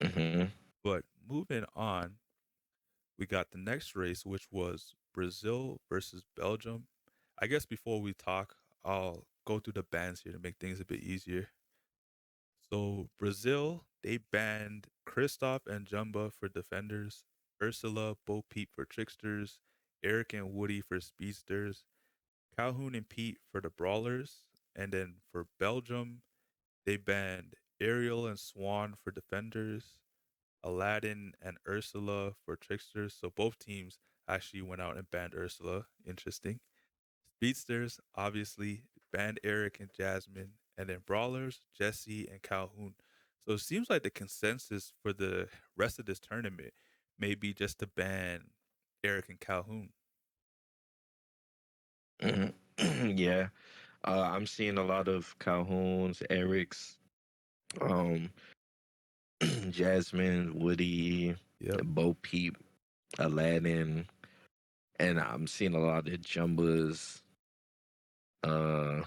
Hmm. But moving on, we got the next race, which was Brazil versus Belgium. I guess before we talk, I'll go through the bans here to make things a bit easier. So Brazil, they banned Kristoff and Jumba for defenders, Ursula, Bo Peep for tricksters, Eric and Woody for speedsters, Calhoun and Pete for the brawlers, and then for Belgium, they banned Ariel and Swan for defenders, Aladdin and Ursula for tricksters. So both teams actually went out and banned Ursula. Interesting. Speedsters, obviously, banned Eric and Jasmine, and then Brawlers, Jesse and Calhoun. So it seems like the consensus for the rest of this tournament may be just to ban Eric and Calhoun. Hmm. Yeah. I'm seeing a lot of Calhoun's, Eric's, um, Jasmine, Woody, Yep. Bo Peep, Aladdin, and I'm seeing a lot of Jumbas. Uh,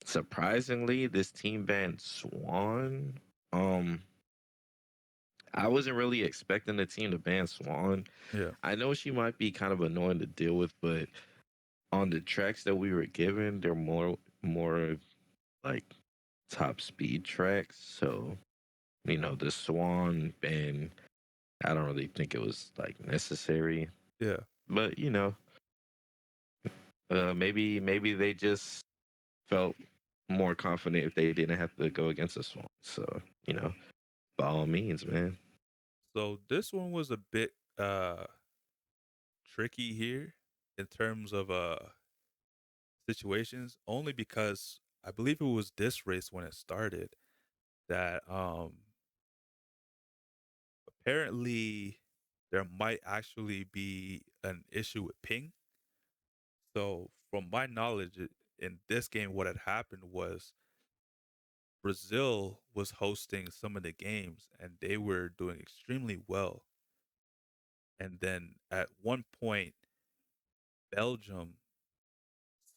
Surprisingly, this team banned Swan. Um, I wasn't really expecting the team to ban Swan. Yeah. I know she might be kind of annoying to deal with, but on the tracks that we were given, they're more like top speed tracks. So the Swan ban, I don't really think it was like necessary. Yeah. But maybe they just felt more confident if they didn't have to go against a Swan. So by all means, man. So this one was a bit tricky here in terms of situations, only because I believe it was this race when it started that apparently there might actually be an issue with ping. So from my knowledge in this game, what had happened was Brazil was hosting some of the games and they were doing extremely well. And then at one point, Belgium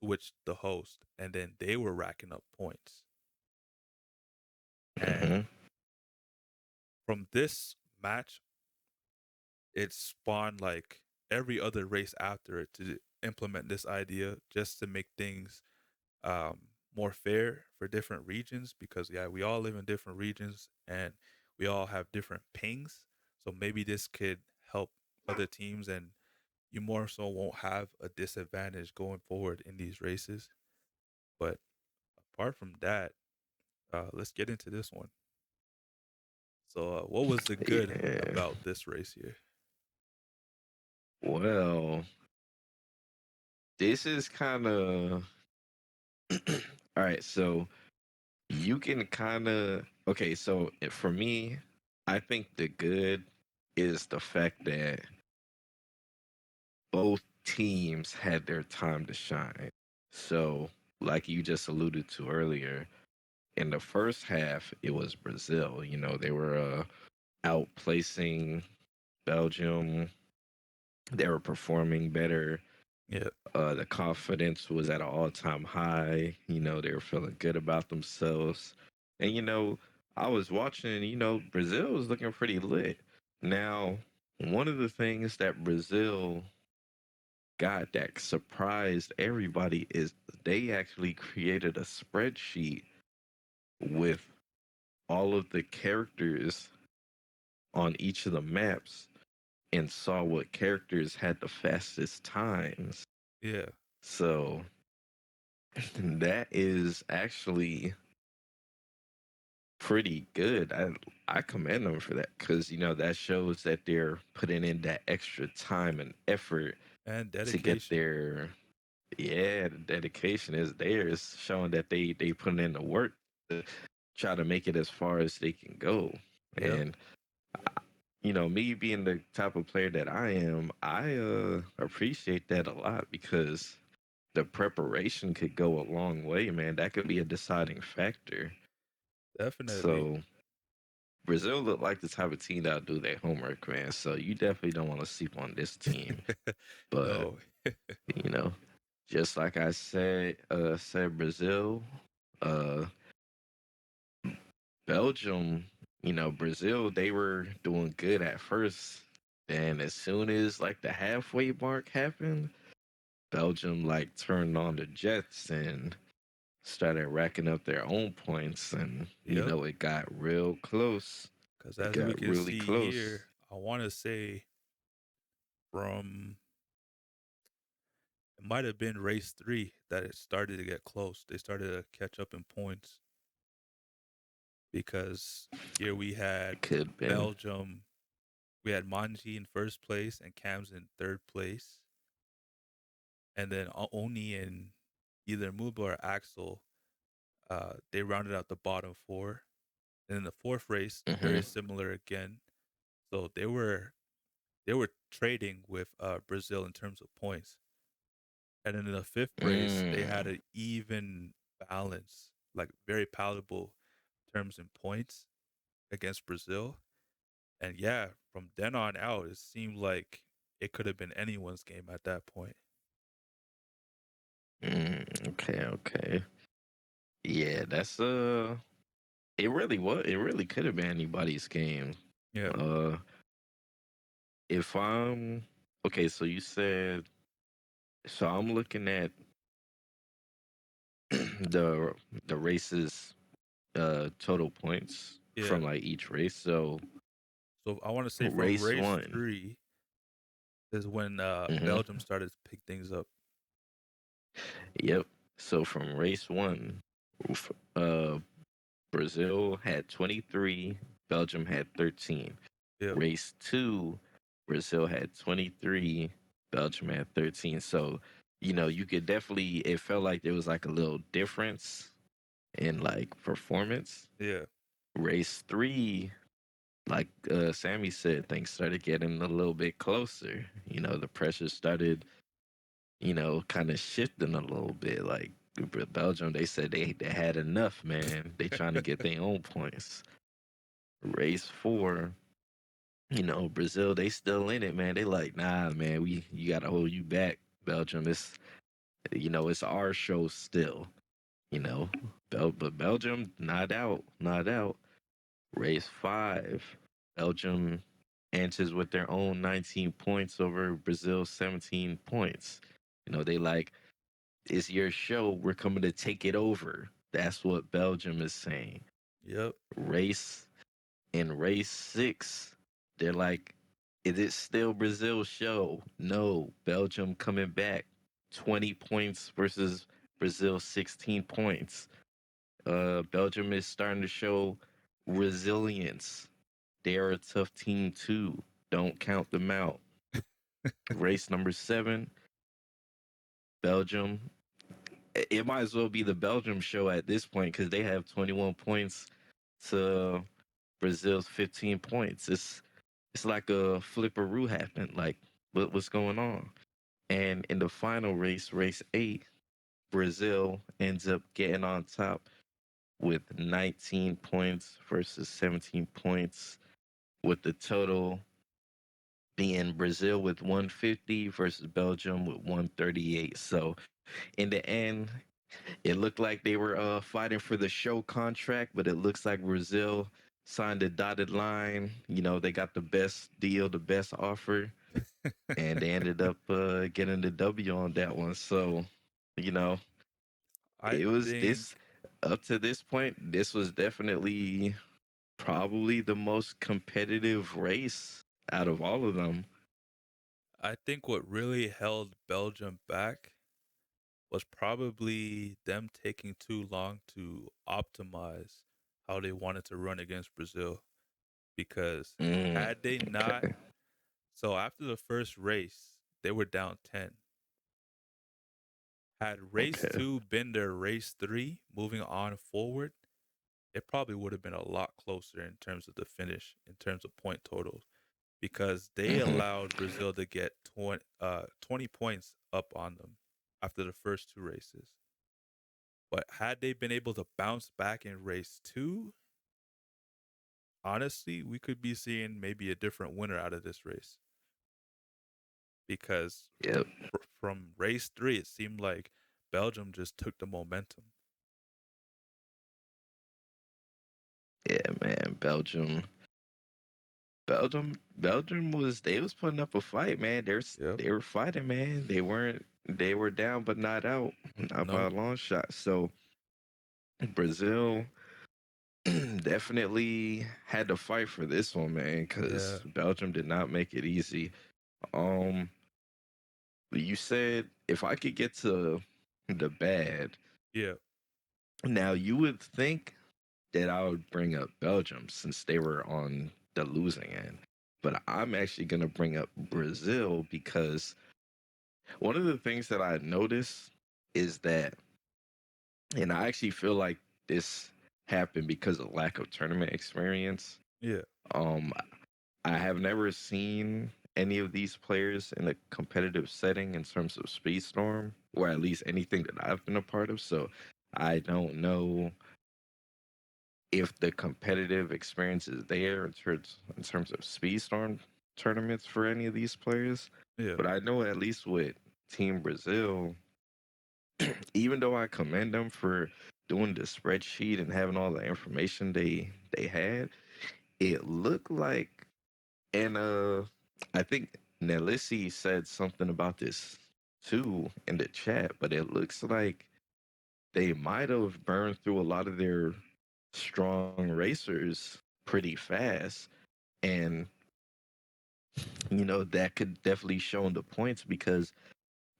switched the host and then they were racking up points. And Hmm. from this match, it spawned like every other race after it to implement this idea just to make things more fair for different regions because yeah, we all live in different regions and we all have different pings. So maybe this could help other teams and you more so won't have a disadvantage going forward in these races. But apart from that, let's get into this one. So, what was the good Yeah. about this race here? Well, this is kind of all right. So you can kind of okay. So for me, I think the good is the fact that both teams had their time to shine. So, like you just alluded to earlier, in the first half, it was Brazil. They were outplacing Belgium. They were performing better. Yeah, The confidence was at an all-time high. They were feeling good about themselves. And I was watching. Brazil was looking pretty lit. Now, one of the things that Brazil got that surprised everybody is they actually created a spreadsheet with all of the characters on each of the maps and saw what characters had the fastest times. yeah, So that is actually pretty good. I commend them for that because that shows that they're putting in that extra time and effort and to get dedication. their the dedication is theirs, showing that they put in the work to try to make it as far as they can go. Yep, And me being the type of player that I am, I appreciate that a lot because the preparation could go a long way, man. That could be a deciding factor. definitely. So Brazil look like the type of team that'll do their homework, man. So you definitely don't want to sleep on this team. But No, you know, just like I said Brazil, uh, Belgium. Brazil, they were doing good at first. And as soon as like the halfway mark happened, Belgium like turned on the Jets and started racking up their own points. And, Yep. it got real close. Because It as we got can really see close. here, I want to say from it might have been race 3 that it started to get close. They started to catch up in points because here we had It could have been. Belgium. We had Manji in first place and Cams in third place. And then Oni and either Muba or Axel, they rounded out the bottom four. And in the fourth race, Mm-hmm. very similar again. So they were trading with Brazil in terms of points. And then in the fifth race, they had Mm. an even balance, like very palatable terms in points against Brazil. And yeah, from then on out, it seemed like it could have been anyone's game at that point. Okay, okay. Yeah, that's it really was. It really could have been anybody's game. Yeah, Uh, if I'm okay, so you said so. I'm looking at the the races total points yeah. from like each race. So So I want to say from race race one. 3 is when Mm-hmm. Belgium started to pick things up. Yep. So from race one, uh, Brazil had 23, Belgium had 13. Yep, Race two, Brazil had 23, Belgium had 13. So, you could definitely, it felt like there was like a little difference in like performance. yeah, Race three, like Sammy said, things started getting a little bit closer. The pressure started, kind of shifting a little bit. Like Belgium, they said they had enough, man. They trying to get their own points. Race four, Brazil, they still in it, man. They like, nah, man, you gotta hold you back, Belgium. It's our show still, you know. But Belgium, not out, not out. Race five, Belgium answers with their own 19 points over Brazil's 17 points. They like, it's your show. We're coming to take it over. That's what Belgium is saying. yep. Race in race six, they're like, is it still Brazil's show? No, Belgium coming back. 20 points versus Brazil 16 points. Belgium is starting to show resilience. They are a tough team too. Don't count them out. Race number seven, Belgium. It might as well be the Belgium show at this point because they have 21 points to Brazil's 15 points. It's like a flipperoo happened. Like, what's going on? And in the final race, race eight, Brazil ends up getting on top with 19 points versus 17 points, with the total being Brazil with 150 versus Belgium with 138. So in the end, it looked like they were fighting for the show contract, but it looks like Brazil signed a dotted line. They got the best deal, the best offer, and they ended up getting the W on that one. So, you know, I it was this think up to this point. This was definitely probably the most competitive race out of all of them. I think what really held Belgium back was probably them taking too long to optimize how they wanted to run against Brazil. Because had they not, Okay, so after the first race, they were down 10. Had race okay. 2 been their race 3, moving on forward, it probably would have been a lot closer in terms of the finish, in terms of point totals, because they Hmm. allowed Brazil to get 20 points up on them after the first two races. But had they been able to bounce back in race 2, honestly, we could be seeing maybe a different winner out of this race, because Yep. from race 3, it seemed like Belgium just took the momentum. Yeah, man, Belgium was they was putting up a fight, man. Yep. They were fighting, man. They were down but not out, not by a Nope. long shot. So Brazil definitely had to fight for this one, man, Yeah. because Belgium did not make it easy. Um, you said if I could get to the bad, Yeah. now you would think that I would bring up Belgium since they were on the losing end. But I'm actually going to bring up Brazil because one of the things that I noticed is that, and I actually feel like this happened because of lack of tournament experience. Yeah. Um, I have never seen any of these players in a competitive setting in terms of Speedstorm, or at least anything that I've been a part of. So I don't know if the competitive experience is there in terms of Speedstorm tournaments for any of these players. Yeah. But I know at least with Team Brazil, even though I commend them for doing the spreadsheet and having all the information they had, it looked like and I think Nelisi said something about this too in the chat, but it looks like they might have burned through a lot of their strong racers pretty fast. And, that could definitely show in the points because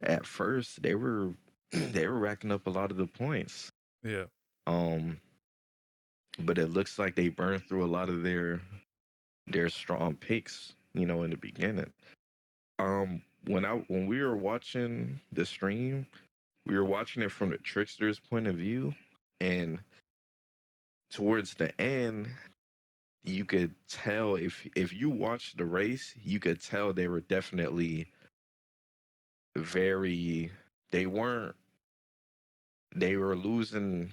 at first they were they were racking up a lot of the points. Yeah. Um, but it looks like they burned through a lot of their strong picks, in the beginning. When we were watching the stream, we were watching it from the trickster's point of view, and towards the end, you could tell if you watched the race, you could tell they were definitely very they weren't they were losing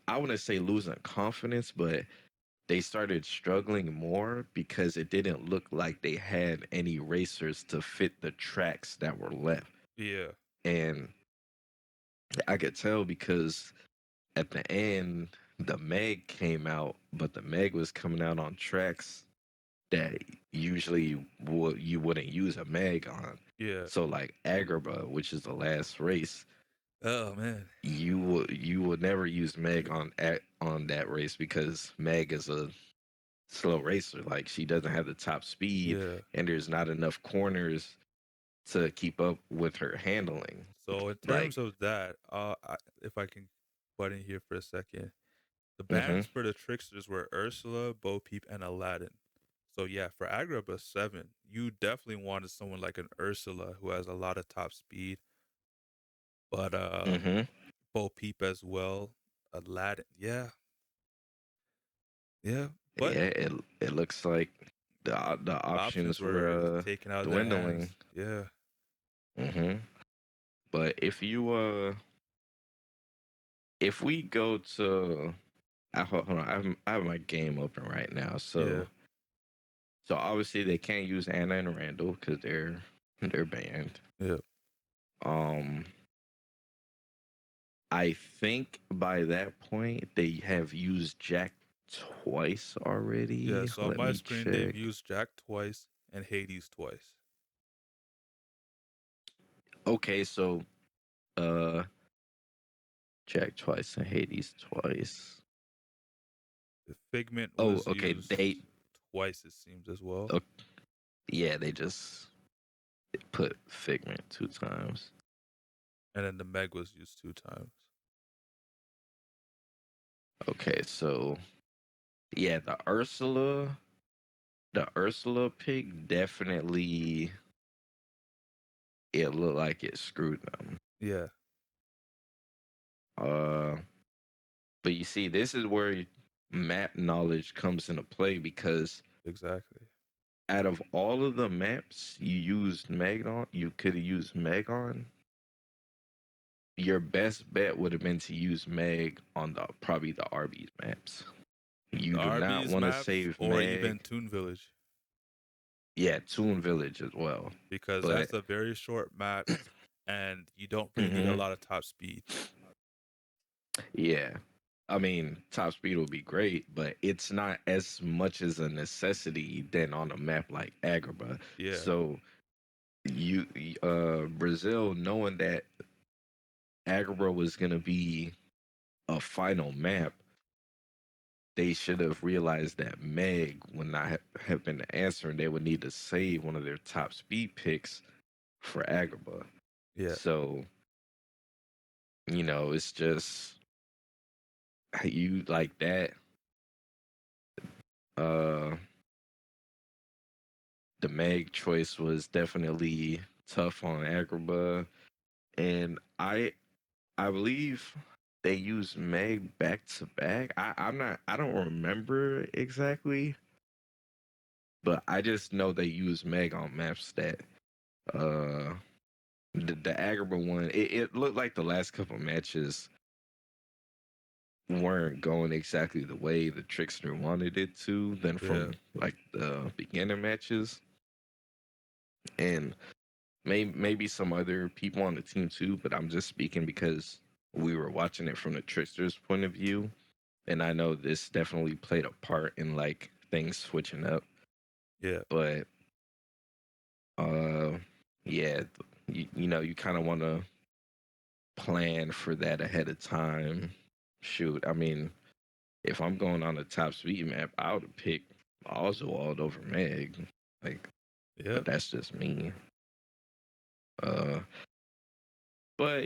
I wouldn't say losing confidence, but they started struggling more because it didn't look like they had any racers to fit the tracks that were left. Yeah. And I could tell because at the end, the Meg came out, but the Meg was coming out on tracks that usually you wouldn't use a Meg on. Yeah. So like Agrabah, which is the last race, Oh man. you would never use Meg on that race because Meg is a slow racer. Like she doesn't have the top speed, Yeah. and there's not enough corners to keep up with her handling. So in Like, terms of that, if I can butt in here for a second, the hmm bans for the tricksters were Ursula, Bo Peep, and Aladdin. So yeah, for Agrabah 7, you definitely wanted someone like an Ursula who has a lot of top speed, but hmm Bo Peep as well. Aladdin, yeah, yeah. But yeah, it looks like the options options were were taken out of their dwindling. hands. Yeah, hmm But if we go to hold on, I have my game open right now. yeah, So obviously they can't use Anna and Randall because they're banned. yeah, Um, I think by that point they have used Jack twice yeah. already. So on Let my me screen, they've check. used Jack twice and Hades twice. Okay, so uh, Jack twice and Hades twice. The Figment Oh, was okay. used twice, it seems as well, Uh, yeah, they just put Figment two times. and then the Meg was used 2 times. Okay, so yeah, the Ursula pick definitely it looked like it screwed them. Yeah, Uh, but you see, this is where map knowledge comes into play because exactly. out of all of the maps you could have used Meg on. Your best bet would have been to use Meg on probably the Arby's maps. You The do not Arby's want to maps save or even Meg. Toon Village, Yeah, Toon Village as well. because But that's a very short map and you don't really need a hmm lot of top speed. yeah, I mean, top speed would be great, but it's not as much as a necessity than on a map like Agrabah. Yeah, So you, Brazil, knowing that Agrabah was gonna be a final map, they should have realized that Meg would not have been the answer, and they would need to save one of their top speed picks for Agrabah. yeah, So it's just you like that. Uh, the Meg choice was definitely tough on Agrabah, and I believe they used Meg back to back. I don't remember exactly, but I just know they used Meg on maps that uh the Agrabah one. It looked like the last couple matches weren't going exactly the way the Trickster wanted it to than yeah, from like the beginning matches, and maybe some other people on the team too, but I'm just speaking because we were watching it from the Trickster's point of view, and I know this definitely played a part in like things switching up. yeah, But uh, yeah, you kind of want to plan for that ahead of time. Shoot, I mean, if I'm going on a top speed map, I would have picked Oswald over Meg. Like, yeah. but that's just me. Uh, but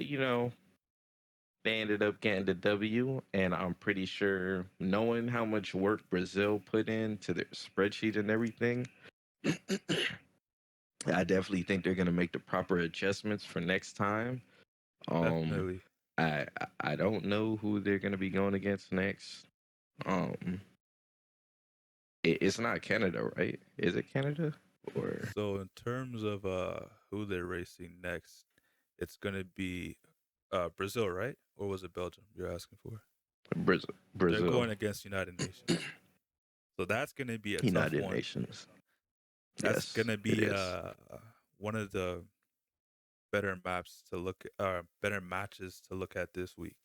they ended up getting the W, and I'm pretty sure, knowing how much work Brazil put into their spreadsheet and everything, I definitely think they're gonna make the proper adjustments for next time. Um, Definitely. I I don't know who they're gonna be going against next. Um, it's not Canada, right? Is it Canada or So in terms of who they're racing next, it's gonna be Brazil, right? Or was it Belgium you're asking for? Brazil? They're Brazil, going against United Nations. So that's gonna be a tough United one. Nations. That's Yes, gonna it be is. one of the better maps to look better matches to look at this week.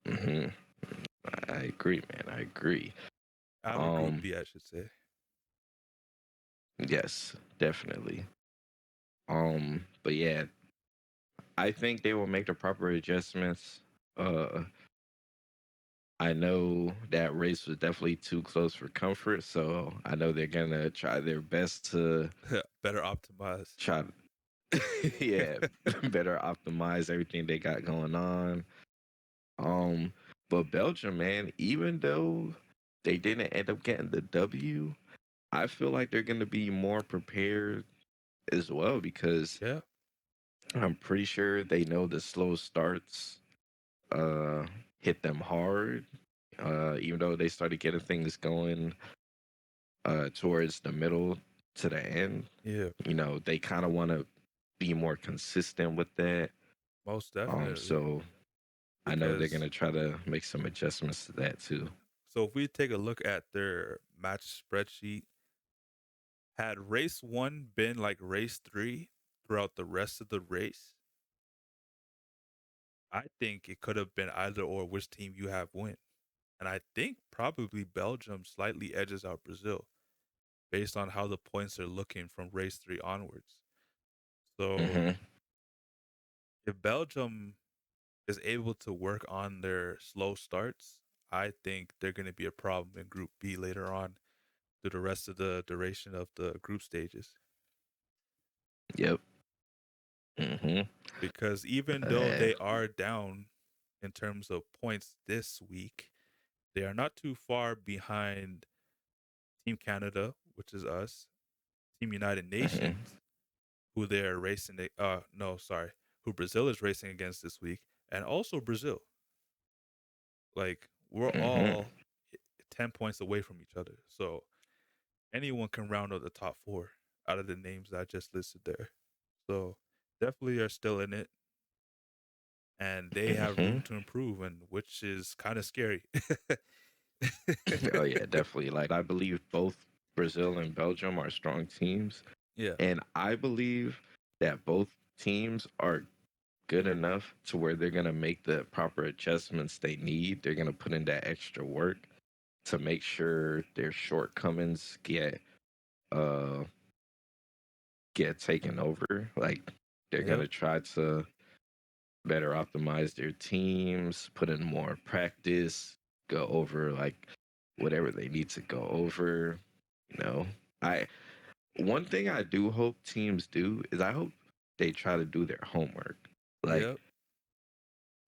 Hmm. I agree, man. I agree. Out of Group Um, B, I should say. yes, definitely. But yeah, I think they will make the proper adjustments. Uh, I know that race was definitely too close for comfort, so I know they're gonna try their best to Better optimize. try yeah, better optimize everything they got going on. Um, but Belgium, man, even though they didn't end up getting the W, I feel like they're gonna be more prepared as well because Yeah, I'm pretty sure they know the slow starts uh hit them hard. Even though they started getting things going towards the middle to the end, yeah, they kind of want to be more consistent with that. most definitely. So I know they're Because gonna try to make some adjustments to that too. so if we take a look at their match spreadsheet, had race one been like race three throughout the rest of the race, I think it could have been either or which team you have win. And I think probably Belgium slightly edges out Brazil based on how the points are looking from race three onwards. So Hmm. if Belgium is able to work on their slow starts, I think they're going to be a problem in Group B later on through the rest of the duration of the group stages. Yep. Hmm. Because even though Uh, they are down in terms of points this week, they are not too far behind Team Canada, which is us, Team United hmm. Nations, who they're racing. No, sorry, who Brazil is racing against this week, and also Brazil. Like we're Hmm. all 10 points away from each other, so anyone can round out the top four out of the names that I just listed there. So definitely are still in it, and they have Hmm. room to improve, and which is kind of scary. Oh yeah, definitely. Like I believe both Brazil and Belgium are strong teams, Yeah, and I believe that both teams are good enough to where they're gonna make the proper adjustments they need. They're gonna put in that extra work to make sure their shortcomings uh get taken over. Like they're Yep, gonna try to better optimize their teams, put in more practice, go over like whatever they need to go over. You know, I one thing I do hope teams do is I hope they try to do their homework. Like yep,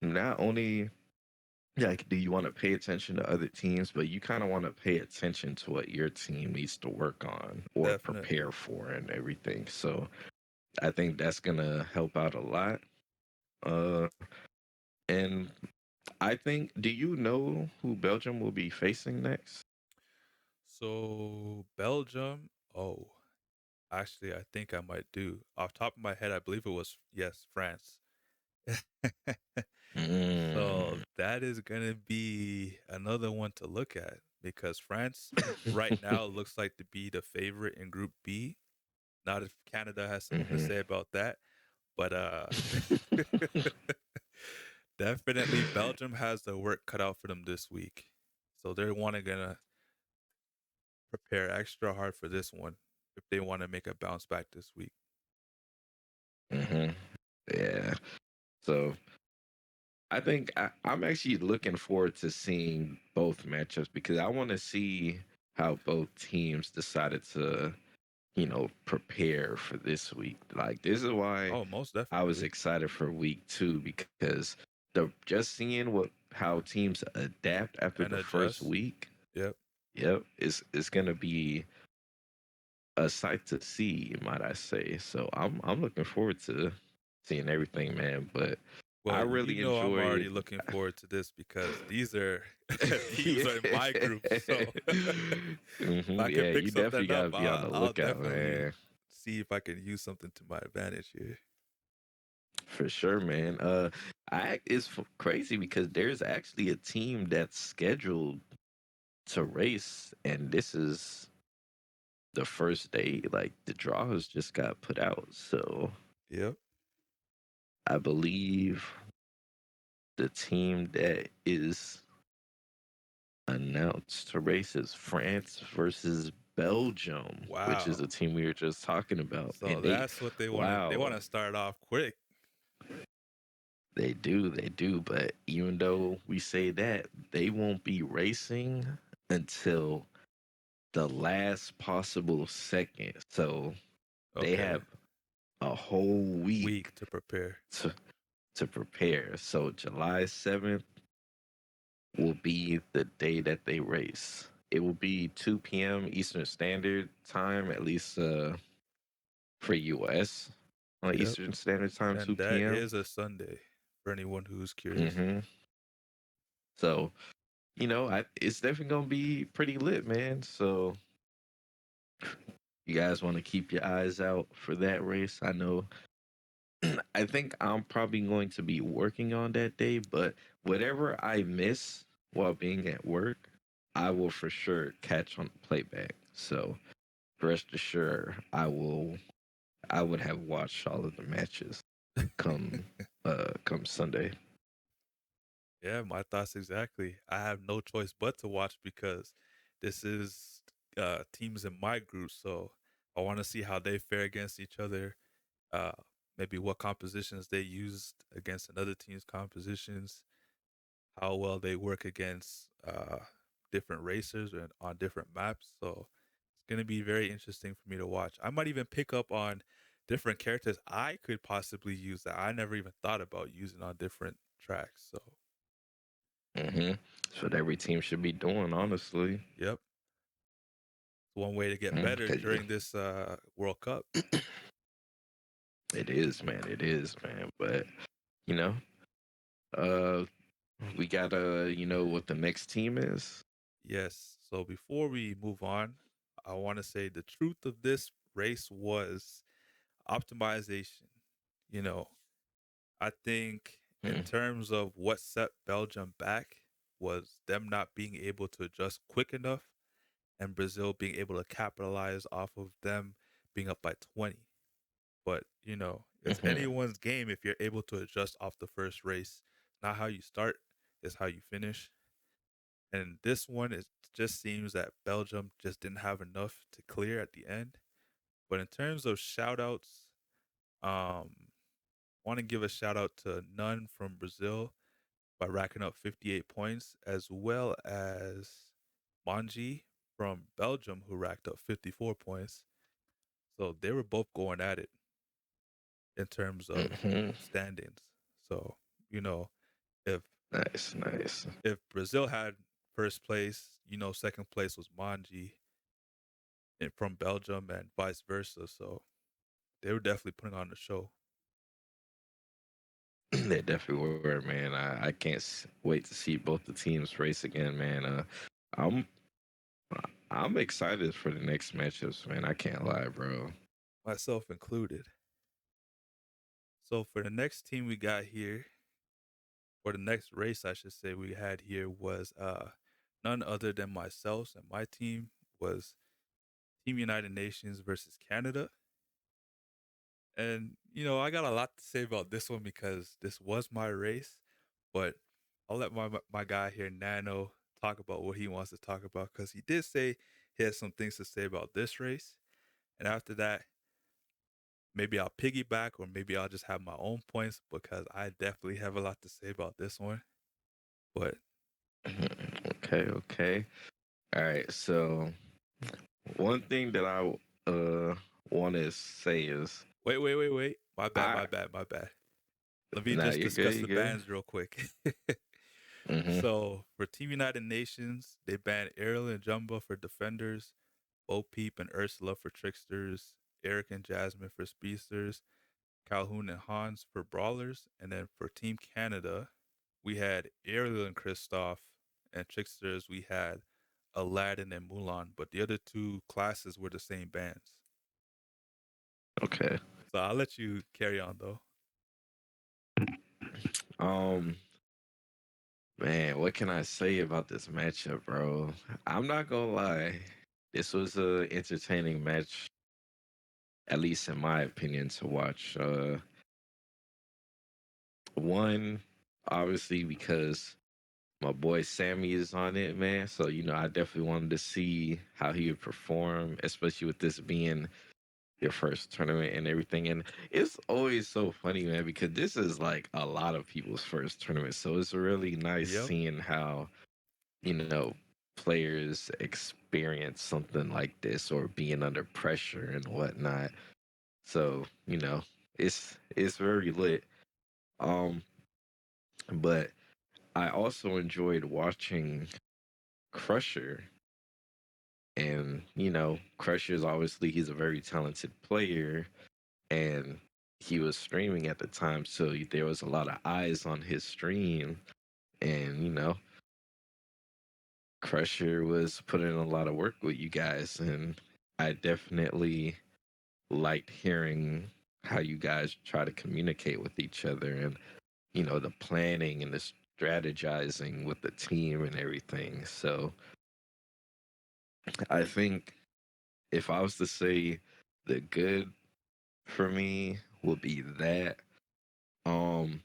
not only like do you want to pay attention to other teams, but you kind of want to pay attention to what your team needs to work on or definitely. prepare for and everything. So I think that's gonna help out a lot. Uh, and I think, do you know who Belgium will be facing next? So Belgium. Oh, actually, I think I might do. Off top of my head, I believe it was yes, France. So Mm. that is gonna be another one to look at because France right now looks like to be the favorite in Group B. Not if Canada has something to Hmm. say about that, but definitely Belgium has the work cut out for them this week. So they're wanting gonna prepare extra hard for this one if they want to make a bounce back this week. Hmm. Yeah. So I'm actually looking forward to seeing both matchups because I want to see how both teams decided to, prepare for this week. Like this is why Oh, most I was definitely. excited for week 2 because the just seeing what how teams adapt after And the first adjust. week, Yep. yep, it's gonna be a sight to see, might I say. So I'm looking forward to seeing everything, man. But I Well, you really know I'm already enjoyed. looking forward to this because these are teams Yeah. are in my group. So if I Yeah, could pick you definitely something up, gotta be on the I'll lookout, definitely man. see if I can use something to my advantage here. For sure, man. Crazy because there's actually a team that's scheduled to race, and this is the first day. Like the draws just got put out, so Yep. I believe the team that is announced to race is France versus Belgium, which is Wow. the team we were just talking about. So And they, that's what they want to. They wow, want to start off quick. they do. But even though we say that, they won't be racing until the last possible second. So they Okay. have a whole week Week to prepare. to to prepare. So July 7th will be the day that they race. It will be 2 p.m. Eastern Standard Time, at least for US on Yep. Eastern Standard Time, And 2 that p.m. is a Sunday for anyone who's curious. Hmm. So, it's definitely going to be pretty lit, man. So, you guys want to keep your eyes out for that race. I know, I think I'm probably going to be working on that day, but whatever I miss while being at work, I will for sure catch on the playback. So, rest assured, I would have watched all of the matches come come Sunday. Yeah, my thoughts exactly. I have no choice but to watch because this is teams in my group, so I want to see how they fare against each other. Uh, maybe what compositions they used against another team's compositions, how well they work against different racers and on different maps. So it's gonna be very interesting for me to watch. I might even pick up on different characters I could possibly use that I never even thought about using on different tracks. So Hmm. That's what every team should be doing, honestly. yep, it's one way to get better 'Cause during this World Cup. it is, man. It is, man. But you know, uh, we gotta, what the next team is. Yes. So before we move on, I want to say the truth of this race was optimization. You know, I think in Hmm. terms of what set Belgium back was them not being able to adjust quick enough and Brazil being able to capitalize off of them being up by 20. But, It's Hmm. anyone's game if you're able to adjust off the first race. Not how you start, it's how you finish. And this one, it just seems that Belgium just didn't have enough to clear at the end. But in terms of shout outs, um, want to give a shout out to Nunn from Brazil by racking up 58 points, as well as Manji from Belgium, who racked up 54 points. So they were both going at it in terms of Hmm. standings. So, you know, if Nice, nice. Brazil had first place, second place was Manji from Belgium and vice versa. So they were definitely putting on the show. They definitely were, man. I can't wait to see both the teams race again, man. I'm I'm excited for the next matchups, man. I can't lie, bro. Myself included. So for the next team we got here, or the next race I should say we had here was none other than myself, and my team was Team United Nations versus Canada. And I got a lot to say about this one because this was my race, but I'll let my guy here Nano talk about what he wants to talk about because he did say he has some things to say about this race. And after that, maybe I'll piggyback or maybe I'll just have my own points because I definitely have a lot to say about this one. But Okay, okay. All right. So one thing that I want to say is wait. My bad, I my bad, my bad. Let me nah, just you're good, discuss you're the good. bans real quick. Hmm. So for Team United Nations, they banned Ariel and Jumbo for defenders, Bo Peep and Ursula for tricksters, Eric and Jasmine for speedsters, Calhoun and Hans for brawlers, and then for Team Canada, we had Ariel and Kristoff, and tricksters we had Aladdin and Mulan, but the other two classes were the same bands. Okay. So I'll let you carry on though. Um, man, what can I say about this matchup, bro? I'm not gonna lie. This was a entertaining match, at least in my opinion, to watch. One, obviously because my boy Sammy is on it, man. So I definitely wanted to see how he would perform, especially with this being your first tournament and everything. And it's always so funny, man, because this is like a lot of people's first tournament. So it's really nice Yep. seeing how, you know, players experience something like this or being under pressure and whatnot. So, it's very lit. Um, but I also enjoyed watching Crusher. And, Crusher's obviously he's a very talented player and he was streaming at the time, so there was a lot of eyes on his stream. And, Crusher was putting in a lot of work with you guys, and I definitely liked hearing how you guys try to communicate with each other and, the planning and the strategizing with the team and everything. So I think if I was to say the good for me would be that. Um,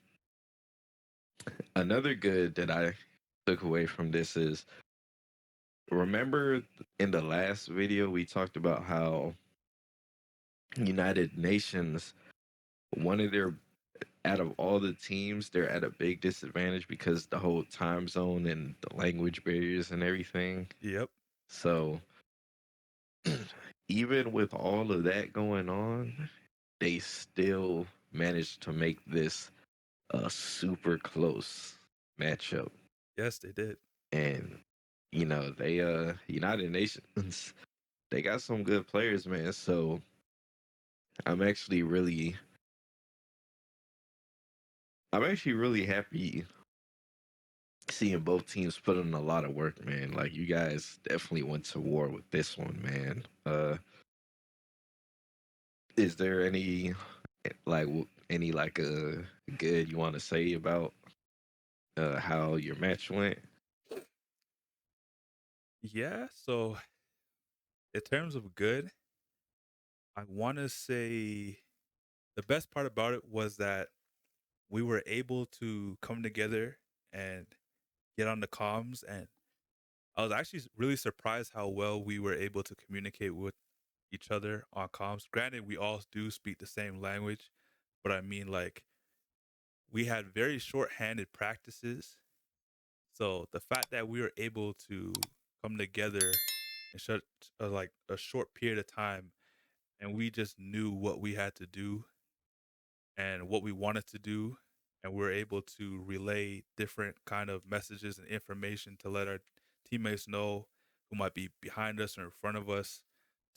Another good that I took away from this is remember in the last video we talked about how United Nations one of their out of all the teams they're at a big disadvantage because the whole time zone and the language barriers and everything. Yep. So even with all of that going on, they still managed to make this a super close matchup. Yes, they did. And they United Nations they got some good players, man. So I'm actually really I'm actually really happy seeing both teams put in a lot of work, man. Like you guys definitely went to war with this one, man. Is there any like good you want to say about how your match went? Yeah. So in terms of good, I want to say The best part about it was that we were able to come together and get on the comms, and I was actually really surprised how well we were able to communicate with each other on comms. Granted, we all do speak the same language, but I mean, like, we had very short-handed practices. So the fact that we were able to come together in such like a short period of time, and we just knew what we had to do and what we wanted to do, and we are able to relay different kind of messages and information to let our teammates know who might be behind us or in front of us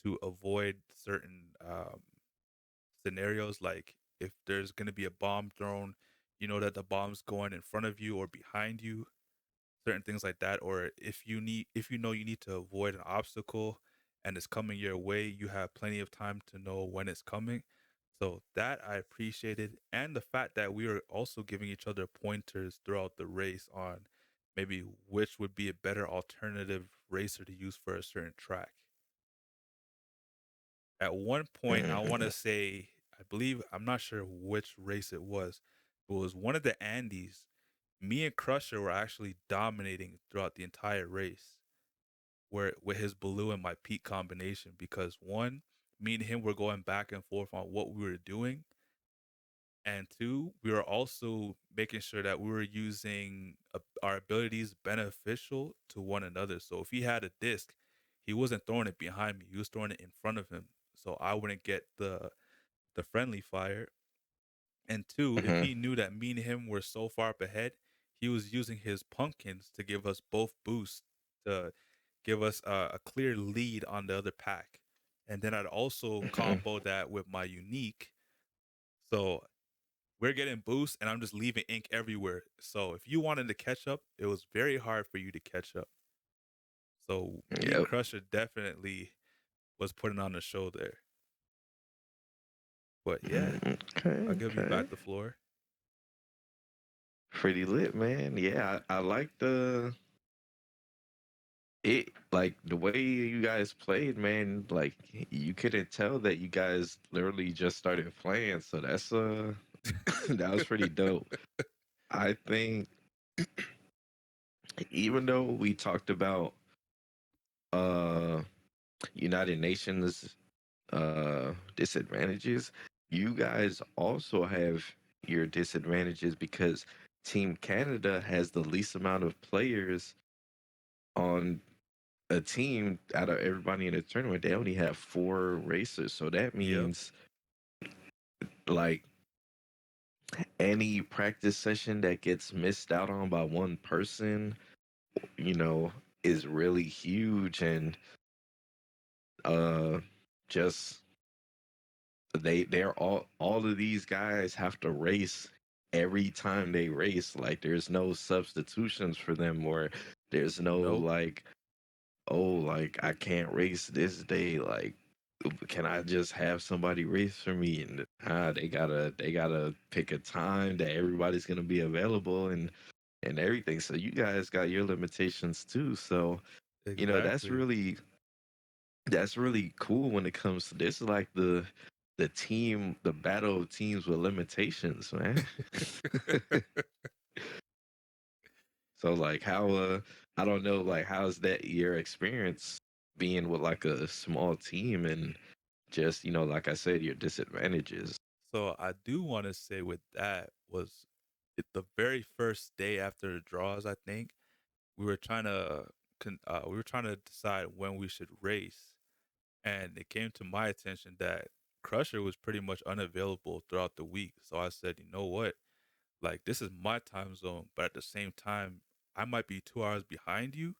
to avoid certain scenarios. Like if there's going to be a bomb thrown, you know that the bomb's going in front of you or behind you, certain things like that. Or if you know you need to avoid an obstacle and it's coming your way, you have plenty of time to know when it's coming. So that I appreciated, and the fact that we were also giving each other pointers throughout the race on maybe which would be a better alternative racer to use for a certain track. At one point, I want to Mhm. say, I believe, I'm not sure which race it was. It was one of the Andes. Me and Crusher were actually dominating throughout the entire race, where with his blue and my peak combination. Because one, me and him were going back and forth on what we were doing, and two, we were also making sure that we were using our abilities beneficial to one another. So if he had a disc, he wasn't throwing it behind me; he was throwing it in front of him, so I wouldn't get the friendly fire. And two, if Mhm. he knew that me and him were so far up ahead, he was using his pumpkins to give us both boosts to give us a clear lead on the other pack. And then I'd also Mhm. combo that with my unique. So we're getting boosts and I'm just leaving ink everywhere. So if you wanted to catch up, it was very hard for you to catch up. So me and Yep. Crusher definitely was putting on the show there. But yeah, Okay. I'll give you Okay. back the floor. Pretty lit, man. Yeah, I like like the way you guys played, man. Like you couldn't tell that you guys literally just started playing. So that's that was pretty dope. I think even though we talked about uh United Nations disadvantages, you guys also have your disadvantages because Team Canada has the least amount of players on a team out of everybody in the tournament. They only have four racers, so that Yep. means like any practice session that gets missed out on by one person, you know, is really huge. And uh just they're all of these guys have to race every time they race. Like there's no substitutions for them, or there's no Nope. like, oh, like I can't race this day, like can I just have somebody race for me? And they gotta pick a time that everybody's gonna be available and everything. So you guys got your limitations too. So you know Exactly. that's really cool when it comes to this. Is like the battle of teams with limitations, man. So like how I don't know, like how's that your experience being with like a small team and just, like I said, your disadvantages. So I do want to say with that was the very first day after the draws. I think we were trying to we were trying to decide when we should race, and it came to my attention that Crusher was pretty much unavailable throughout the week. So I said, you know what, like this is my time zone, but at the same time, I might be 2 hours behind you,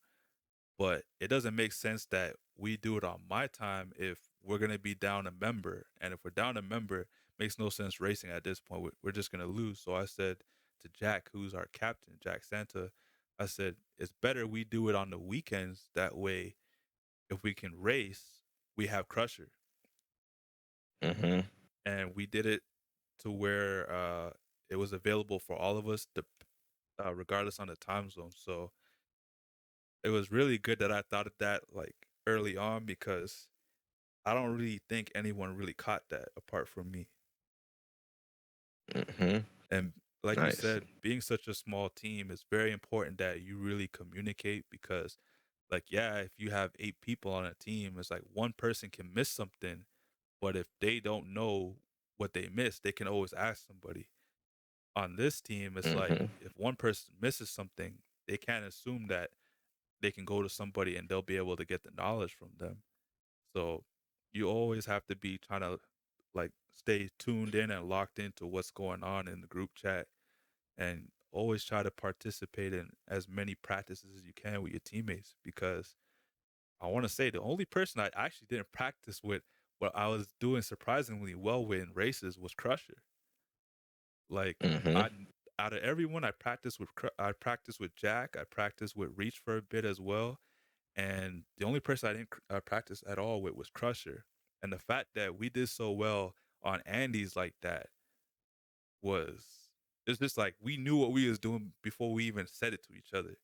but it doesn't make sense that we do it on my time if we're gonna be down a member, and if we're down a member, makes no sense racing at this point. We're just gonna lose. So I said to Jack, who's our captain, Jack Santa, I said it's better we do it on the weekends. That way, if we can race, we have Crusher, Mm-hmm. and we did it to where it was available for all of us, regardless on the time zone. So it was really good that I thought of that like early on because I don't really think anyone really caught that apart from me. Mhm. And like you Nice. said, being such a small team, it's very important that you really communicate because, like, yeah, if you have 8 people on a team, it's like one person can miss something, but if they don't know what they missed, they can always ask somebody. On this team, it's like Mhm. if one person misses something, they can't assume that they can go to somebody and they'll be able to get the knowledge from them. So you always have to be trying to like stay tuned in and locked into what's going on in the group chat and always try to participate in as many practices as you can with your teammates because I want to say the only person I actually didn't practice with what I was doing surprisingly well with in races was Crusher. Like Mhm. I out of everyone I practiced with Jack, I practiced with Reach for a bit as well, and the only person I didn't practice at all with was Crusher. And the fact that we did so well on Andes like that was it's just like we knew what we was doing before we even said it to each other.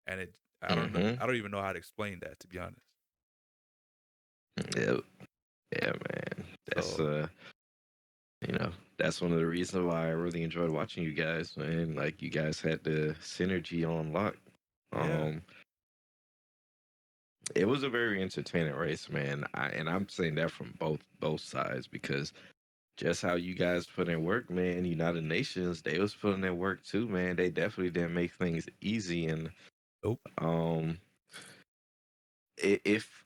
And it Mhm. I don't even know how to explain that to be honest. Yeah. Yeah, man. That's So you know, that's one of the reasons why I really enjoyed watching you guys, man. Like you guys had the synergy on lock. yeah. Um, it was a very entertaining race, man. And I'm saying that from both sides because just how you guys put in work, man. United Nations, they was putting in work too, man. They definitely didn't make things easy. And Nope. um, if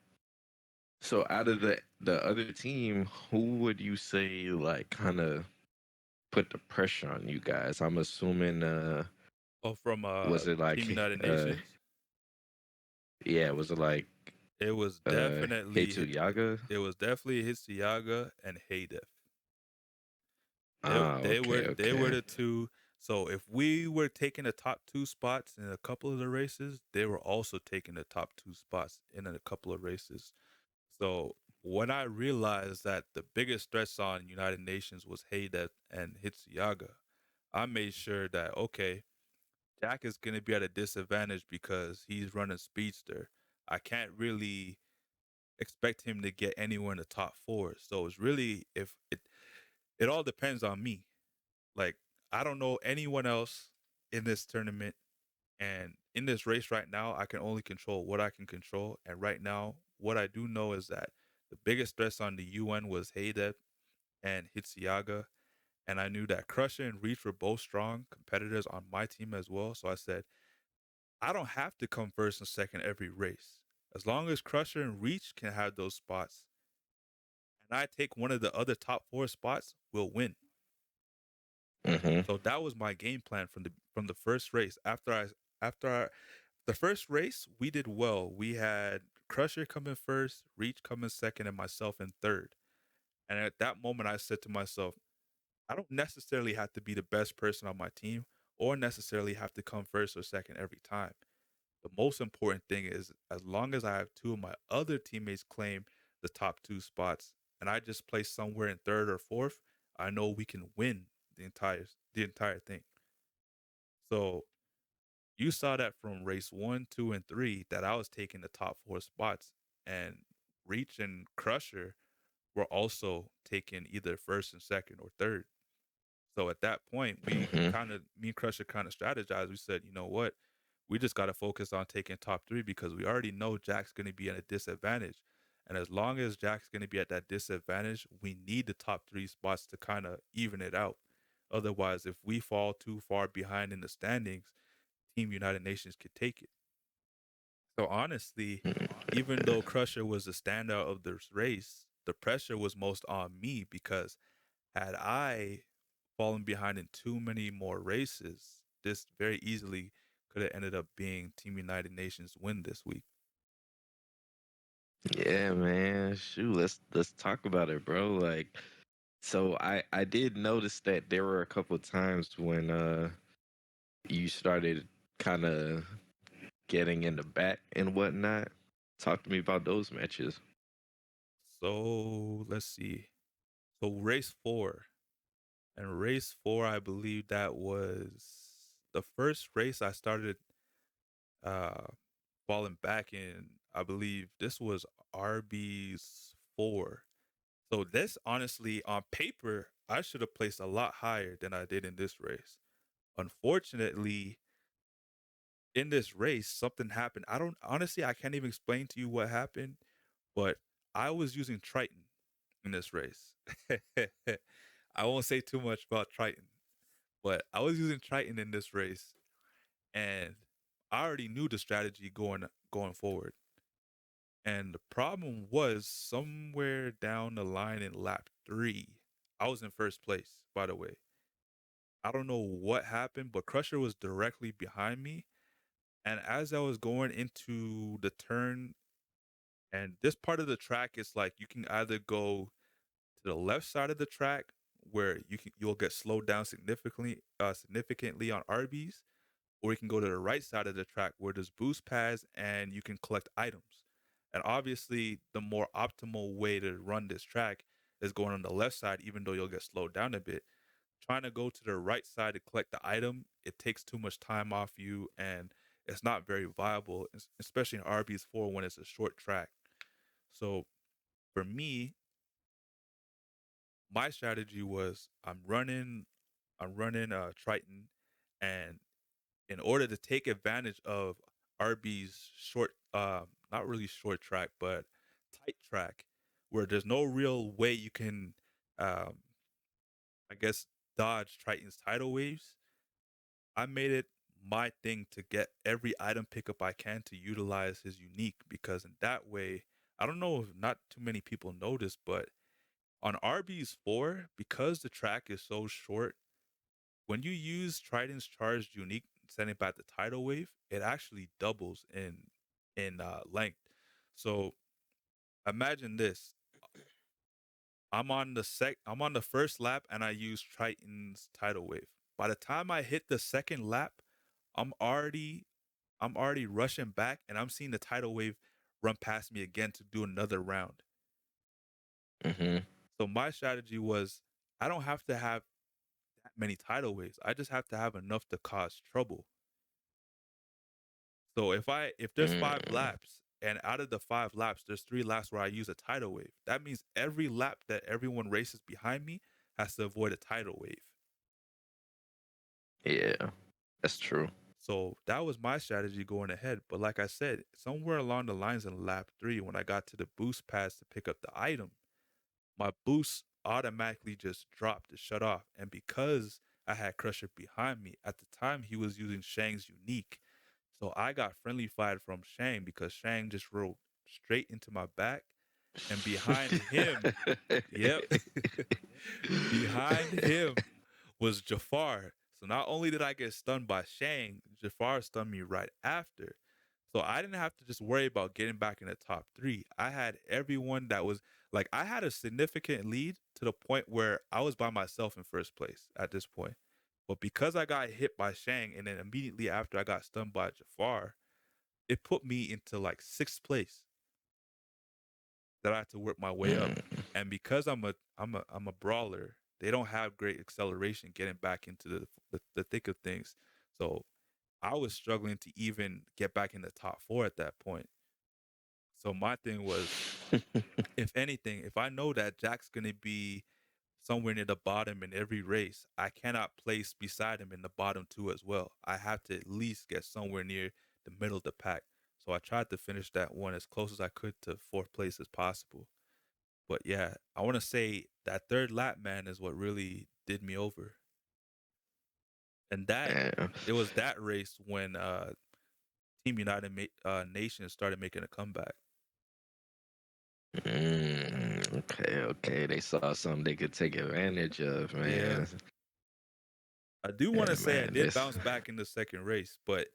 so, out of the other team, who would you say like kind of put the pressure on you guys? I'm assuming Oh, from was it Team like United Nations, yeah, was it like it was Hey definitely to Yaga? it was definitely Hitsiaga and Haydef. Ah, okay, They were okay. the two. So if we were taking the top two spots in a couple of the races, they were also taking the top two spots in a couple of races. So when I realized that the biggest threats on United Nations was Haydef and Hitsiaga, I made sure that okay, Jack is going to be at a disadvantage because he's running Speedster. I can't really expect him to get anywhere in the top four. So it's really if it all depends on me. Like I don't know anyone else in this tournament and in this race right now, I can only control what I can control. And right now, what I do know is that the biggest threats on the UN was Haydep and Hitsiaga. And I knew that Crusher and Reach were both strong competitors on my team as well. So I said, I don't have to come first and second every race. As long as Crusher and Reach can have those spots and I take one of the other top four spots, we'll win. Mhm. So that was my game plan from the first race. The first race, we did well. We had Crusher coming first, Reach coming second, and myself in third. And at that moment, I said to myself, I don't necessarily have to be the best person on my team or necessarily have to come first or second every time. The most important thing is as long as I have two of my other teammates claim the top two spots and I just place somewhere in third or fourth, I know we can win the entire thing. So you saw that from race 1, 2, and 3 that I was taking the top four spots and Reach and Crusher were also taking either first and second or third. So at that point, Mhm. me and Crusher kind of strategized. We said, you know what? We just got to focus on taking top three because we already know Jack's going to be at a disadvantage. And as long as Jack's going to be at that disadvantage, we need the top three spots to kind of even it out. Otherwise, if we fall too far behind in the standings, Team United Nations could take it. So honestly, even though Crusher was the standout of this race, the pressure was most on me because had I fallen behind in too many more races, this very easily could have ended up being Team United Nations win this week. Yeah, man. Shoot, let's talk about it, bro. Like, so I did notice that there were a couple of times when you started kind of getting in the back and whatnot. Talk to me about those matches. So let's see. So race four. And race four, I believe that was the first race I started uh falling back in. I believe this was RB's four. So this honestly on paper, I should have placed a lot higher than I did in this race. Unfortunately, in this race, something happened. I don't honestly, I can't even explain to you what happened, but I was using Triton in this race. I won't say too much about Triton, but I was using Triton in this race, and I already knew the strategy going forward. And the problem was somewhere down the line in lap 3, I was in first place, by the way. I don't know what happened, but Crusher was directly behind me. And as I was going into the turn, and this part of the track is like you can either go to the left side of the track where you'll get slowed down significantly on RBs, or you can go to the right side of the track where there's boost pads and you can collect items. And obviously, the more optimal way to run this track is going on the left side, even though you'll get slowed down a bit. Trying to go to the right side to collect the item, it takes too much time off you and it's not very viable, especially in RBs4 when it's a short track. So for me, my strategy was I'm running Triton, and in order to take advantage of RB's short, not really short track, but tight track, where there's no real way you can, um, I guess, dodge Triton's tidal waves. I made it my thing to get every item pickup I can to utilize his unique, because in that way, I don't know if not too many people notice, but on RB's4, because the track is so short, when you use Trident's charged unique, setting back the tidal wave, it actually doubles in length. So imagine this: I'm on the first lap, and I use Triton's tidal wave. By the time I hit the second lap, I'm already I'm already rushing back, and I'm seeing the tidal wave run past me again to do another round. Hmm. So my strategy was I don't have to have that many tidal waves. I just have to have enough to cause trouble. So if there's 5 laps, and out of the 5 laps, there's 3 laps where I use a tidal wave. That means every lap that everyone races behind me has to avoid a tidal wave. Yeah, that's true. So that was my strategy going ahead. But like I said, somewhere along the lines in lap 3, when I got to the boost pads to pick up the item, my boost automatically just dropped to shut off. And because I had Crusher behind me, at the time he was using Shang's unique. So I got friendly fired from Shang because Shang just rode straight into my back. And behind him, yep, behind him was Jafar. So not only did I get stunned by Shang, Jafar stunned me right after. So I didn't have to just worry about getting back in the top 3. I had everyone that was like, I had a significant lead to the point where I was by myself in first place at this point. But because I got hit by Shang, and then immediately after I got stunned by Jafar, it put me into like 6th place that I had to work my way up. Mm, And because I'm a brawler, they don't have great acceleration getting back into the thick of things. So I was struggling to even get back in the top 4 at that point. So my thing was, if anything, if I know that Jack's gonna be somewhere near the bottom in every race, I cannot place beside him in the bottom 2 as well. I have to at least get somewhere near the middle of the pack. So I tried to finish that one as close as I could to 4th place as possible. But yeah, I want to say that third lap, man, is what really did me over. And that yeah. it was that race when Team United Nations started making a comeback. Okay, okay. They saw something they could take advantage of, Yeah, man. I do want Yeah, to say I man. did This. bounce back in the second race, but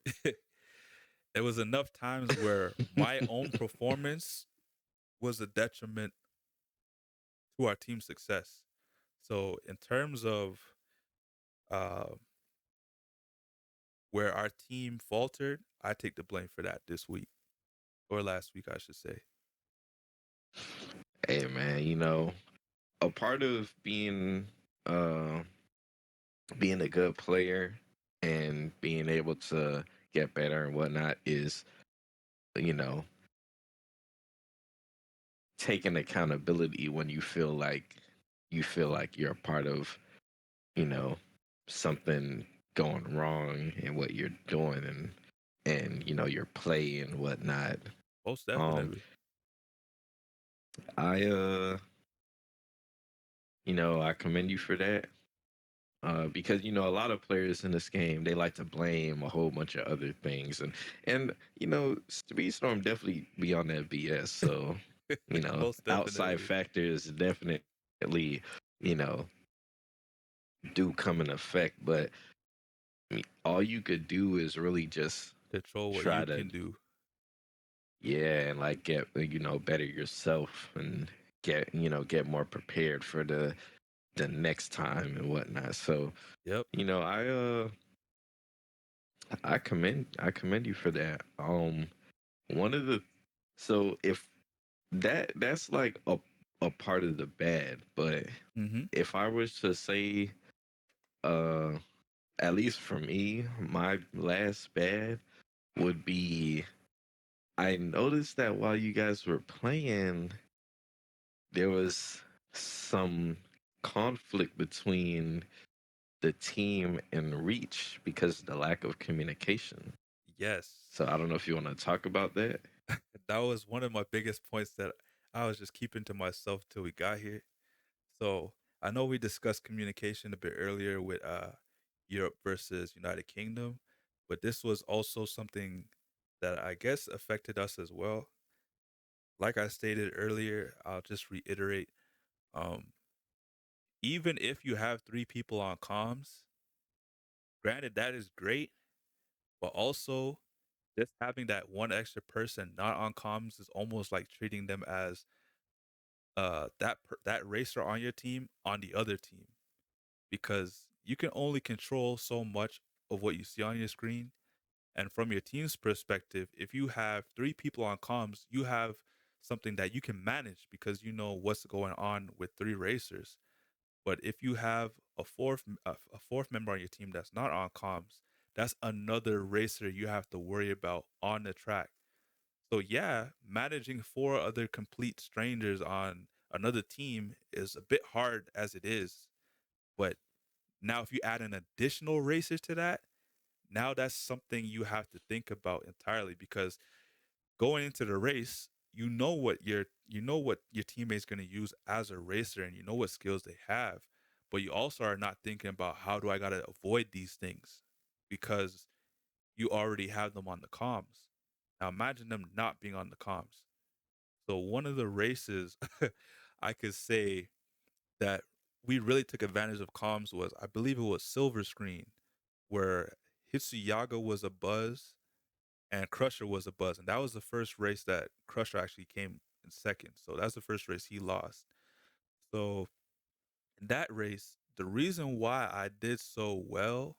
there was enough times where my own performance was a detriment to our team's success. So in terms of uh, where our team faltered, I take the blame for that this week, or last week, I should say. Hey, man. A part of uh being a good player and being able to get better and whatnot is, you know, taking accountability when you feel like you feel like you're a part of, you know, something going wrong in what you're doing and your play and whatnot. Most Um, definitely. I I commend you for that. Because a lot of players in this game they like to blame a whole bunch of other things, and Speedstorm definitely be on that BS. So Most outside definitely. factors definitely you know do come in effect, but I mean, all you could do is really just Control what try you to can do. yeah, and like get better yourself and get more prepared for the next time and whatnot. So Yep. you know I uh I commend you for that. One of the so if that's like a part of the bad, but Mm-hmm. if I was to say, uh, at least for me, my last bad would be I noticed that while you guys were playing, there was some conflict between the team and Reach because of the lack of communication. Yes. So I don't know if you want to talk about that. That was one of my biggest points that I was just keeping to myself till we got here. So I know we discussed communication a bit earlier with Europe versus United Kingdom, but this was also something that I guess affected us as well. Like I stated earlier, I'll just reiterate. Um, Even if you have three people on comms, granted that is great, but also just having that one extra person not on comms is almost like treating them as that racer on your team on the other team, because you can only control so much of what you see on your screen. And from your team's perspective, if you have three people on comms, you have something that you can manage because you know what's going on with three racers. But if you have a fourth member on your team that's not on comms, that's another racer you have to worry about on the track. So yeah, managing four other complete strangers on another team is a bit hard as it is. But now if you add an additional racer to that, now that's something you have to think about entirely, because going into the race, you know what your teammate's going to use as a racer, and you know what skills they have, but you also are not thinking about how do I got to avoid these things because you already have them on the comms. Now imagine them not being on the comms. So one of the races I could say that we really took advantage of comms was, I believe it was Silver Screen, where Hitsuyaga was a buzz and Crusher was a buzz. And that was the first race that Crusher actually came in second. So that's the first race he lost. So in that race, the reason why I did so well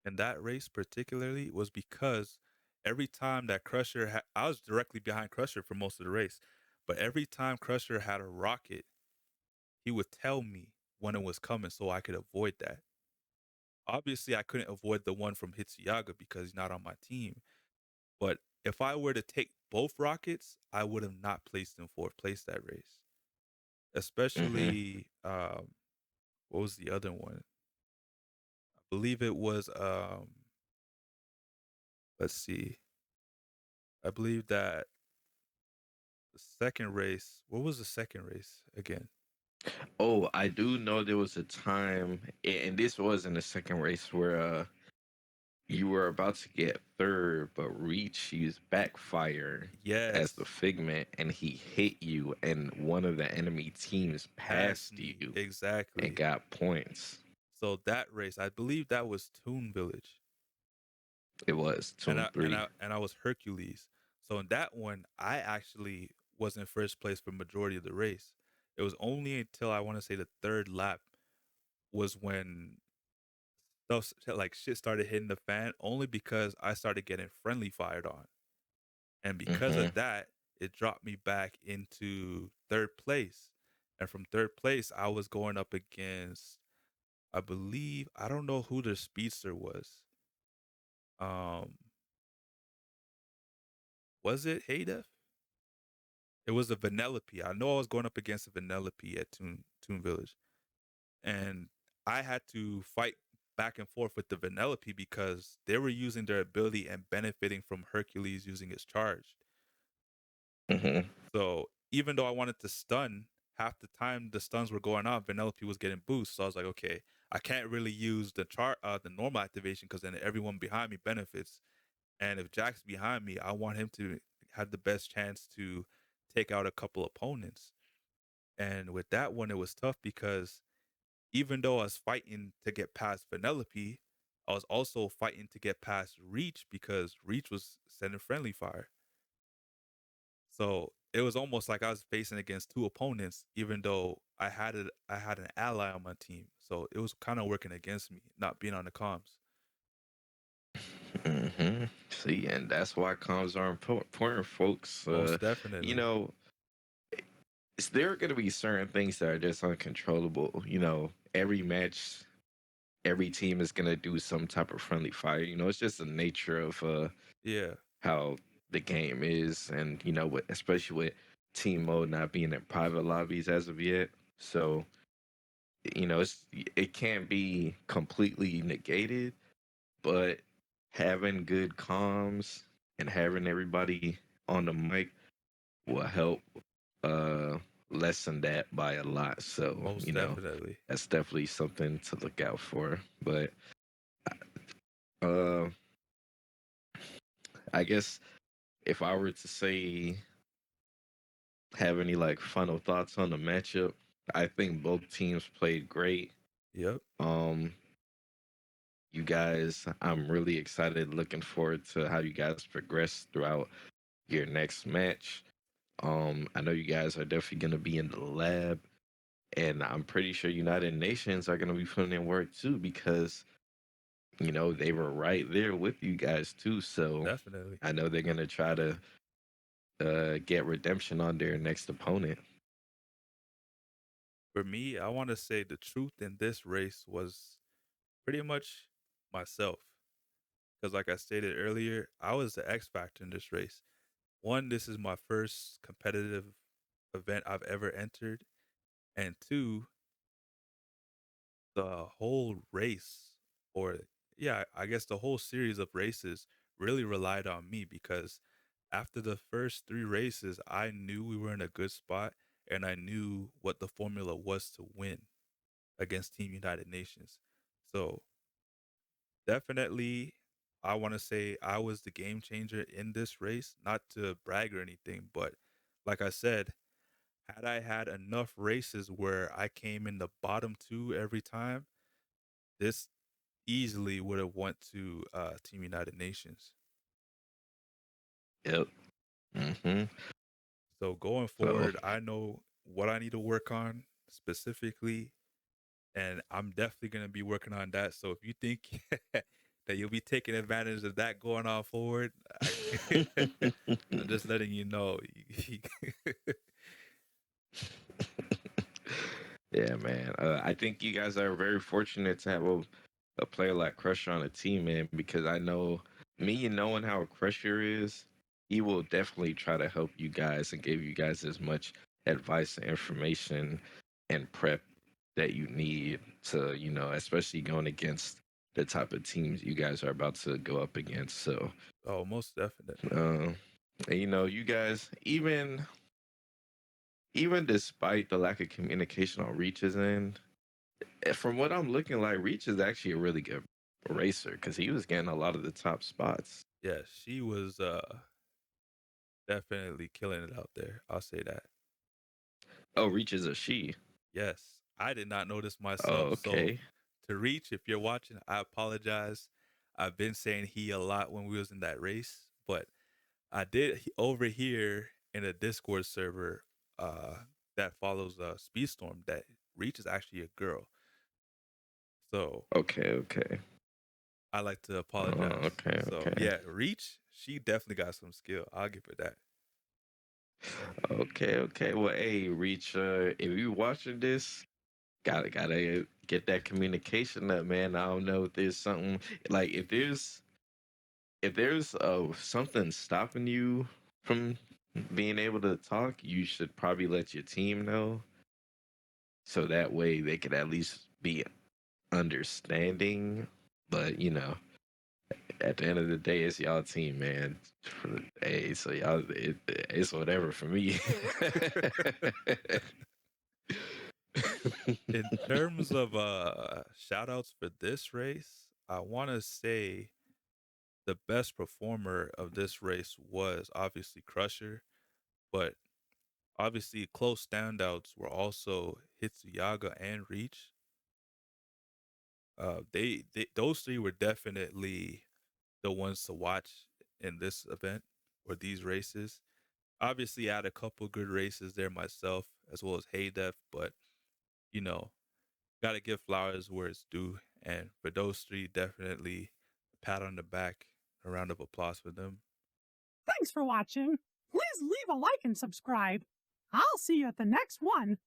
in that race particularly was because every time that I was directly behind Crusher for most of the race, but every time Crusher had a rocket, he would tell me when it was coming so I could avoid that. Obviously, I couldn't avoid the one from Hitsuyaga because he's not on my team. But if I were to take both rockets, I would have not placed in fourth place that race. Hmm. Especially, what was the other one? I believe it was, let's see. I believe that the second race, what was the second race again? Oh, I do know there was a time, and this was in the second race where you were about to get third, but Reach used backfire as the Yes, figment, and he hit you, and one of the enemy teams past passed me, you and exactly. got points. So that race, I believe that was Toon Village. It was and Tune I and 3. I and I was Hercules. So in that one, I actually was in first place for majority of the race. It was only until I want to say the third lap was when like shit started hitting the fan. Only because I started getting friendly fired on, and because Hmm. of that, it dropped me back into third place. And from third place, I was going up against, I believe, I don't know who the speedster was. Um, was it Def? It was a Vanellope. I know I was going up against a Vanellope at Toon Toon Village, and I had to fight back and forth with the Vanellope because they were using their ability and benefiting from Hercules using his charge. Hmm. So even though I wanted to stun, half the time the stuns were going off, Vanellope was getting boosts. So I was like, okay, I can't really use the normal activation because then everyone behind me benefits. And if Jack's behind me, I want him to have the best chance to take out a couple opponents. And with that one, it was tough because even though I was fighting to get past Vanellope, I was also fighting to get past Reach because Reach was sending friendly fire. So it was almost like I was facing against two opponents, even though I had an ally on my team. So it was kind of working against me, not being on the comms. Hmm. See, and that's why comms are important, folks. Most You definitely. know, there are going to be certain things that are just uncontrollable. Every match, every team is going to do some type of friendly fire. It's just the nature of Yeah, how the game is, and especially with team mode not being in private lobbies as of yet. So it can't be completely negated, but having good comms and having everybody on the mic will help uh lessen that by a lot. So most definitely. that's definitely something to look out for. But uh I guess if I were to say, have any like final thoughts on the matchup, I think both teams played great. Yep. um you guys, I'm really excited, looking forward to how you guys progress throughout your next match. I know you guys are definitely going to be in the lab, and I'm pretty sure United Nations are going to be putting in work too, because they were right there with you guys too. So Definitely. I know they're going to try to get redemption on their next opponent. For me, I want to say the truth in this race was pretty much myself. Because, like I stated earlier, I was the X factor in this race. One, this is my first competitive event I've ever entered. And two, the whole race, or yeah, I guess the whole series of races really relied on me because after the first three races, I knew we were in a good spot and I knew what the formula was to win against Team United Nations. So definitely, I want to say I was the game changer in this race, not to brag or anything, but like I said, had I had enough races where I came in the bottom two every time, this easily would have went to Team United Nations. Yep. Hmm. So going So forward, I know what I need to work on specifically, and I'm definitely gonna be working on that. So if you think that you'll be taking advantage of that going on forward, I'm just letting you know. yeah, man. I think you guys are very fortunate to have a player like Crusher on a team, man, because I know, me knowing how Crusher is, he will definitely try to help you guys and give you guys as much advice and information and prep that you need to, especially going against the type of teams you guys are about to go up against. So, Oh, most definitely. uh, and, you guys, even despite the lack of communication on Reach's end, from what I'm looking like, Reach is actually a really good racer because he was getting a lot of the top spots. Yeah, she was definitely killing it out there. I'll say that. Oh, Reach is a she. Yes, I did not notice Oh, myself. So okay. to reach, if you're watching, I apologize. I've been saying he a lot when we was in that race, but I did overhear in a Discord server that follows Speedstorm that Reach is actually a girl. So Okay, okay. I like to apologize. Okay, So okay. yeah, Reach, she definitely got some skill. I'll give her that. Okay, okay. Well, hey, Reach, if you watching this, gotta get that communication up, man. I don't know if there's something like, if there's something stopping you from being able to talk, you should probably let your team know, so that way they could at least be understanding. But at the end of the day, it's y'all team, man. Hey, so y'all, it's whatever for me. In terms of shout outs for this race, I want to say the best performer of this race was obviously Crusher, but obviously close standouts were also Hitsuyaga and Reach. They those three were definitely the ones to watch in this event or these races. Obviously, I had a couple good races there myself, as well as Hey Def, but you know, got to give flowers where it's due. And for those three, definitely a pat on the back, a round of applause for them. Thanks for watching. Please leave a like and subscribe. I'll see you at the next one.